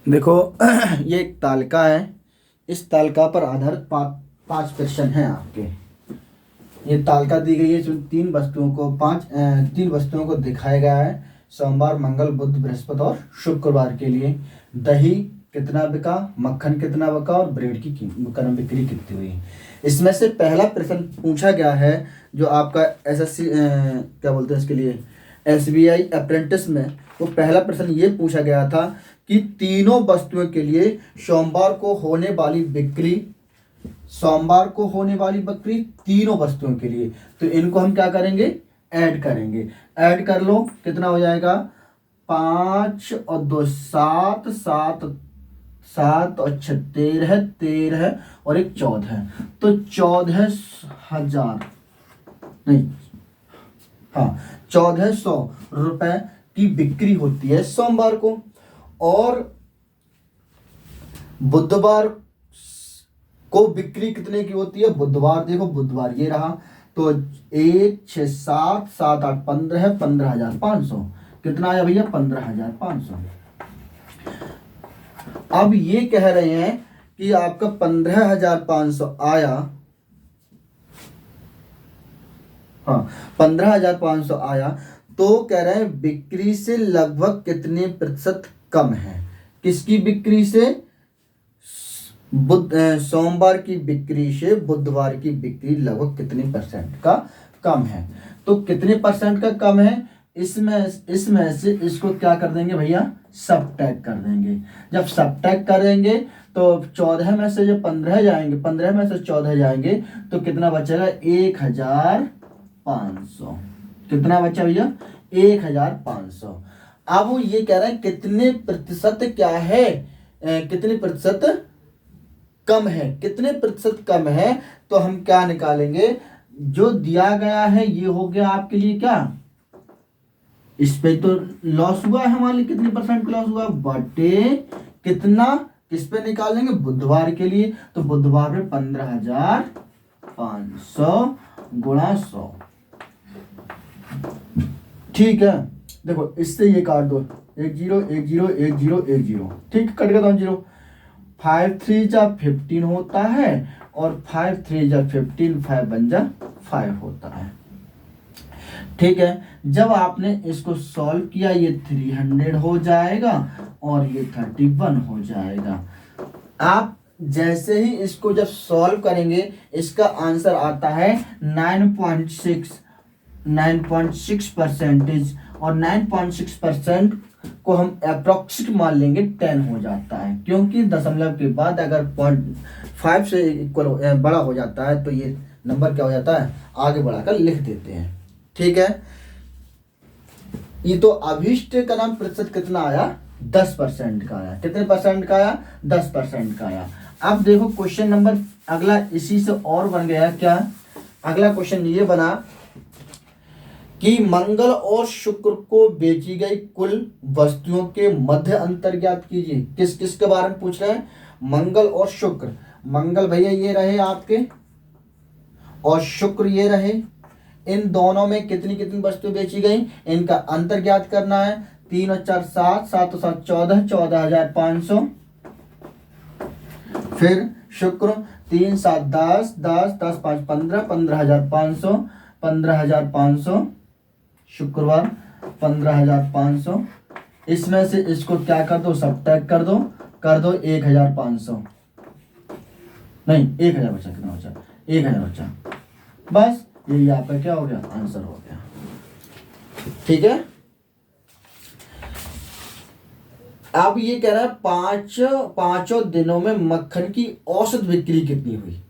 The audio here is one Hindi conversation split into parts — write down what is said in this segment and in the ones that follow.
देखो ये एक तालिका है। इस तालिका पर आधारित पांच प्रश्न हैं आपके। ये तालिका दी गई है, इसमें तीन वस्तुओं को दिखाया गया है। सोमवार, मंगल, बुध, बृहस्पति और शुक्रवार के लिए दही कितना बिका, मक्खन कितना बिका और ब्रेड की बिक्री कितनी हुई। इसमें से पहला प्रश्न पूछा गया है जो आपका एसएससी क्या बोलते हैं इसके लिए, एसबीआई अप्रेंटिस में। वो पहला प्रश्न ये पूछा गया था कि तीनों वस्तुओं के लिए सोमवार को होने वाली बिक्री तीनों वस्तुओं के लिए, तो इनको हम क्या करेंगे, ऐड करेंगे। ऐड कर लो, कितना हो जाएगा, 5 और 2 7, 7 7 और 6 13, 13 और 1 14, तो 14,000 नहीं, हाँ 1400 रुपए की बिक्री होती है सोमवार को। और बुधवार को बिक्री कितने की होती है, बुधवार देखो, बुधवार ये रहा, तो 1 6 7 7 8 15 15,500, कितना आया भैया, 15,500। अब ये कह रहे हैं कि आपका 15,500 आया, हाँ 15,500 आया, तो कह रहे हैं बिक्री से लगभग कितने प्रतिशत कम है। किसकी बिक्री से, सोमवार की बिक्री से बुधवार की बिक्री लगभग कितने परसेंट का कम है। तो कितने परसेंट का कम है, इसमें से इसको क्या कर देंगे भैया, सबट्रैक्ट कर देंगे। जब सबट्रैक्ट करेंगे तो 14 में से जो 15 जाएंगे, 15 में से 14 जाएंगे, तो कितना बचेगा, 1,500। कितना बचा भैया, 1,500। अब वो ये कह रहे हैं कितने प्रतिशत क्या है, कितने प्रतिशत कम है, कितने प्रतिशत कम है। तो हम क्या निकालेंगे, जो दिया गया है ये हो गया आपके लिए क्या, इस पे तो लॉस हुआ है हमारे लिए, कितने परसेंट लॉस हुआ, बटे कितना, किस पे निकालेंगे, बुधवार के लिए, तो बुधवार में 15,500 गुणा 100। ठीक है, देखो इससे ये काट दो, 1 0 1 0 1 0 1 0, ठीक, कट गया 2 0। 5 3 जा 15 होता है और 5 3 जा 15, 5 बन जा 5 होता है। ठीक है, जब आपने इसको सॉल्व किया ये 300 हो जाएगा और ये 31 हो जाएगा। आप जैसे ही इसको जब सॉल्व करेंगे, इसका आंसर आता है 9.6% और 9.6% को हम अप्रोक्सीमेट मान लेंगे 10 हो जाता है, क्योंकि दशमलव के बाद अगर 0.5 से इक्वल बड़ा हो जाता है तो ये नंबर क्या हो जाता है, आगे बढ़ाकर लिख देते हैं। ठीक है, ये तो अभीष्ट का नाम प्रतिशत कितना आया, 10% का आया। कितने परसेंट का आया, 10% का आया। अब देखो क्वेश्चन नंबर अगला इसी से और बन गया क्या, अगला क्वेश्चन ये बना कि मंगल और शुक्र को बेची गई कुल वस्तुओं के मध्य अंतर ज्ञात कीजिए। किस किस के बारे में पूछ रहे हैं, मंगल और शुक्र। मंगल भैया ये रहे आपके और शुक्र ये रहे, इन दोनों में कितनी कितनी वस्तुएं बेची गई, इनका अंतर ज्ञात करना है। 3 और 4 7, 7 और 7 14, 14,500। फिर शुक्र 3 7 10, 10 10 5 15, 15,500, 15,500। शुक्रवार 15,500, इसमें से इसको क्या कर दो, सबट्रैक्ट कर दो 1,500, नहीं 1,000 बचा, कितना बचा, 1,000 बचा। बस ये आपका क्या हो गया, आंसर हो गया। ठीक है, अब ये कह रहा है पांचों दिनों में मक्खन की औसत बिक्री कितनी हुई।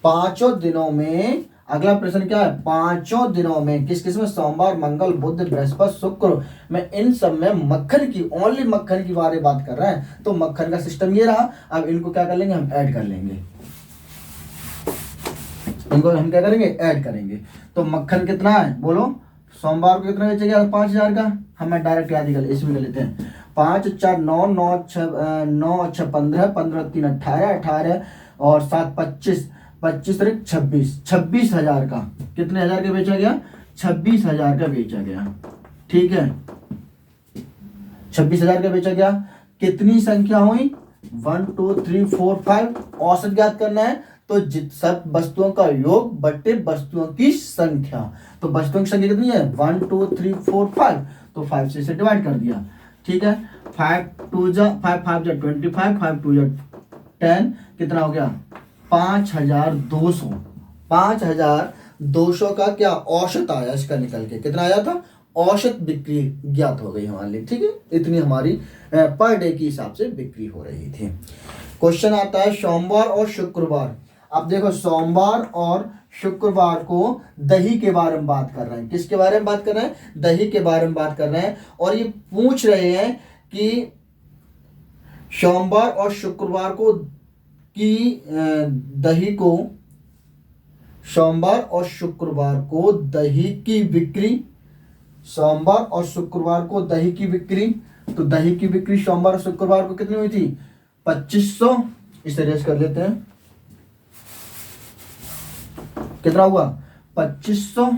पांचों दिनों में, अगला प्रश्न क्या है, पांचों दिनों में किस किस में, सोमवार, मंगल, बुध, बृहस्पति, शुक्र में, इन सब में मक्खन की, ओनली मक्खन की बारे बात कर रहे हैं, तो मक्खन का सिस्टम ये रहा। अब इनको क्या कर लेंगे, हम ऐड कर लेंगे, इनको हम क्या करेंगे, ऐड करेंगे। तो मक्खन कितना है बोलो, सोमवार को कितना बेचेगा, 5,000 का, हमें डायरेक्ट याद ही कर, इसमें ले लेते हैं। 5 4 9 9 6 15, 15 3 18, 18 और 7 25, 25 26, 26,000 का, कितने हजार का बेचा गया, 26,000 का बेचा गया। ठीक है, 26,000 का बेचा गया। कितनी संख्या हुई, 1 2 3 4 5, औसत ज्ञात करना है तो सब वस्तुओं का योग बटे वस्तुओं की संख्या। तो वस्तुओं की संख्या कितनी है, 1 2 3 4 5, तो 5 से इसे डिवाइड कर दिया, ठीक है। 5 2 जा 5 5 जा 25, 5 2 जा 10, कितना हो गया 5200। 5200 का क्या औसत आया इसका निकल के, कितना आया था, औसत बिक्री ज्ञात हो गई हमारे लिए, ठीक है। इतनी हमारी पर डे के हिसाब से बिक्री हो रही थी। क्वेश्चन आता है सोमवार और शुक्रवार। अब देखो सोमवार और शुक्रवार को दही के बारे में बात कर रहे हैं। किसके बारे में बात कर रहे हैं, दही के बारे में बात कर रहे हैं। और ये पूछ रहे हैं कि सोमवार और शुक्रवार को की दही को, सोमवार और शुक्रवार को दही की बिक्री, सोमवार और शुक्रवार को दही की बिक्री, तो दही की बिक्री सोमवार और शुक्रवार को कितनी हुई थी, 2500। इसे रेस कर लेते हैं, कितना हुआ 2500,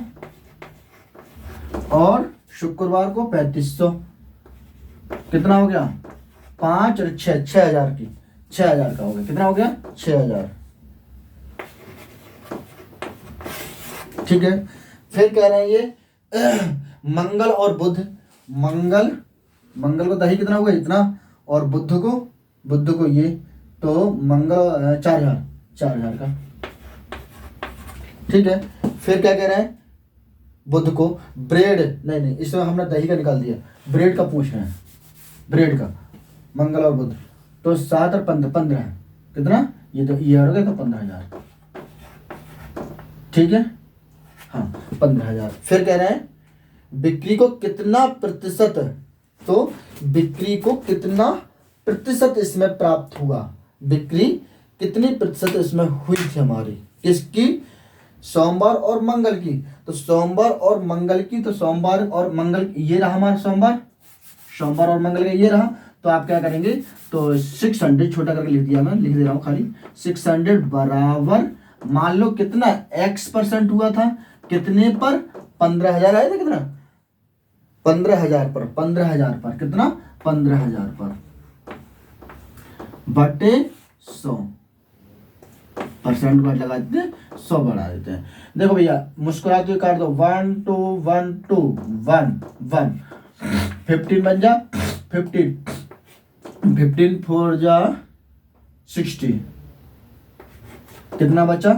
और शुक्रवार को 3500, कितना हो गया 5 और 6, 6000 की, 6000 का हो गया, कितना हो गया 6000, ठीक है। फिर कह रहे हैं ये मंगल और बुध, मंगल को दही कितना हुआ इतना, और बुध को ये, तो मंगल 4000 का, ठीक है। फिर क्या कह रहे हैं, बुध को ब्रेड, नहीं इसमें हमने दही का निकाल दिया, ब्रेड का पूछ रहे हैं, ब्रेड का, मंगल और बुध, तो 7 और 15, कितना, ये तो ये हो गया, तो 15000, ठीक है, हाँ 15000। फिर कह रहे हैं बिक्री को कितना प्रतिशत, तो बिक्री को कितना प्रतिशत इसमें प्राप्त हुआ, बिक्री कितनी प्रतिशत इसमें हुई थी हमारी, किसकी, सोमवार और मंगल की। तो सोमवार और मंगल की, तो सोमवार और मंगल ये रहा हमारा सोमवार और मंगल का ये रहा। तो आप क्या करेंगे, तो 600 छोटा करके लिख दिया, मैं लिख दे रहा हूँ खाली, 600 बराबर, मान लो कितना x% हुआ था, कितने पर, 15000 आया था, कितना 15000 पर, 15000 पर, कितना 15000 पर, बटे 100, परसेंट को लगा देते हैं, 100 बढ़ा देते हैं। देखो भैया मुस्कुराते हुए काट दो, 1 2 1 2 1 1, 15 बन जा 15, 15 4 जा 60, कितना बचा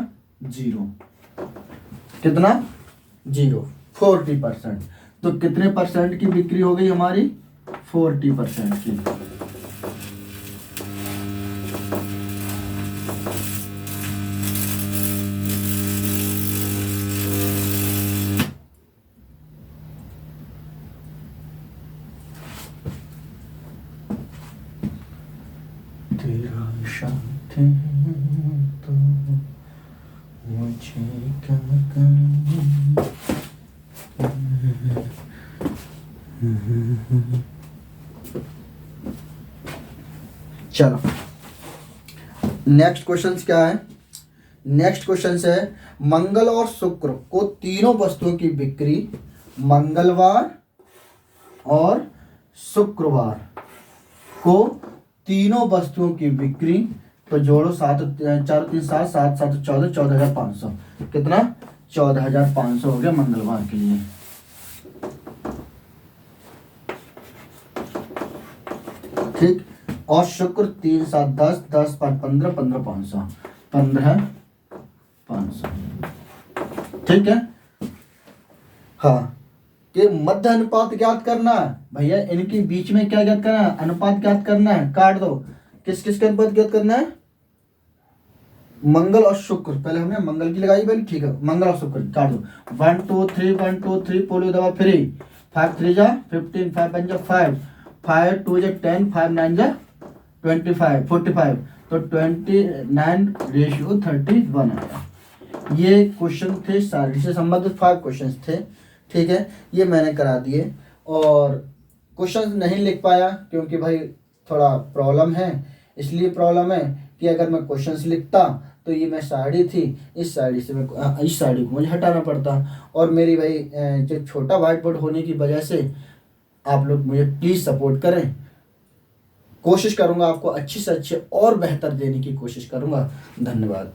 0, कितना 0, 40%। तो कितने परसेंट की बिक्री हो गई हमारी, 40% की। तेरा शांति तो मुझे क्या करना। चलो नेक्स्ट क्वेश्चन क्या है, नेक्स्ट क्वेश्चन है मंगल और शुक्र को तीनों वस्तुओं की बिक्री, मंगलवार और शुक्रवार को तीनों वस्तुओं की बिक्री, तो जोड़ो 7 4 3 7 7 7 14, 14500, कितना 14500 हो गया मंगलवार के लिए। ठीक, और शुक्र 3 7 10 10 5 15 15500, 15500, ठीक है। हाँ, कि मध्य अनुपात ज्ञात करना है भैया, इनके बीच में क्या ज्ञात करना है, अनुपात ज्ञात करना है, काट दो। किस किस के अनुपात ज्ञात करना है, मंगल और शुक्र, पहले हमने मंगल की लगाई पहले, ठीक है, मंगल और शुक्र काट दो। 1 2 3 1 2 3 पोलियो दवा फ्री, 5 3 जा 15, 5 5 जा 5, 5 2 जा 10, 5 9 जा 25 45, तो 29:31 आया। ये क्वेश्चन थे सारणी से संबंधित 5 क्वेश्चन थे, ठीक है, ये मैंने करा दिए। और क्वेश्चन नहीं लिख पाया क्योंकि भाई थोड़ा प्रॉब्लम है, इसलिए प्रॉब्लम है कि अगर मैं क्वेश्चंस लिखता तो ये मैं साड़ी थी, इस साड़ी से मैं इस साड़ी को मुझे हटाना पड़ता, और मेरी भाई जो छोटा व्हाइट बोर्ड होने की वजह से आप लोग मुझे प्लीज़ सपोर्ट करें, कोशिश करूंगा आपको अच्छे से अच्छे और बेहतर देने की कोशिश करूंगा। धन्यवाद।